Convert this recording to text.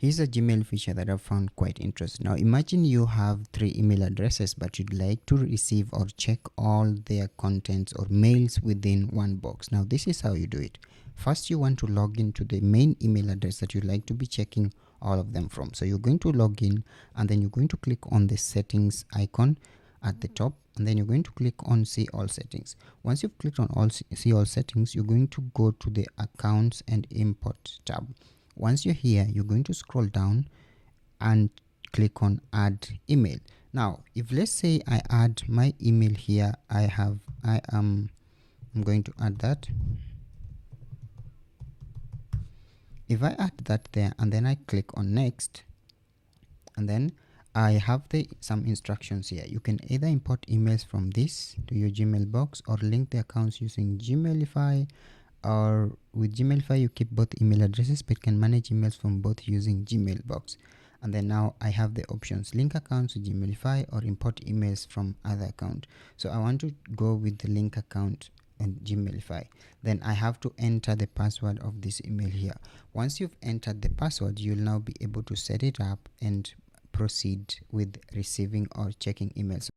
Here's a Gmail feature that I found quite interesting. Now imagine you have 3 email addresses, but you'd like to receive or check all their contents or mails within one box. Now this is how you do it. First, you want to log into the main email address that you'd like to be checking all of them from. So you're going to log in, and then you're going to click on the settings icon at the top, and then you're going to click on see all settings. Once you've clicked on see all settings, you're going to go to the accounts and import tab. Once you're here, you're going to scroll down and click on add email. Now if let's say I add my email here, I'm going to add that. If I add that there and then I click on next, and then I have some instructions here. You can either import emails from this to your Gmail box or link the accounts using Gmailify, or with Gmailify you keep both email addresses but can manage emails from both using Gmail box. And then now I have the options link accounts to Gmailify or import emails from other account. So I want to go with the link account and Gmailify. Then I have to enter the password of this email here. Once you've entered the password, you'll now be able to set it up and proceed with receiving or checking emails.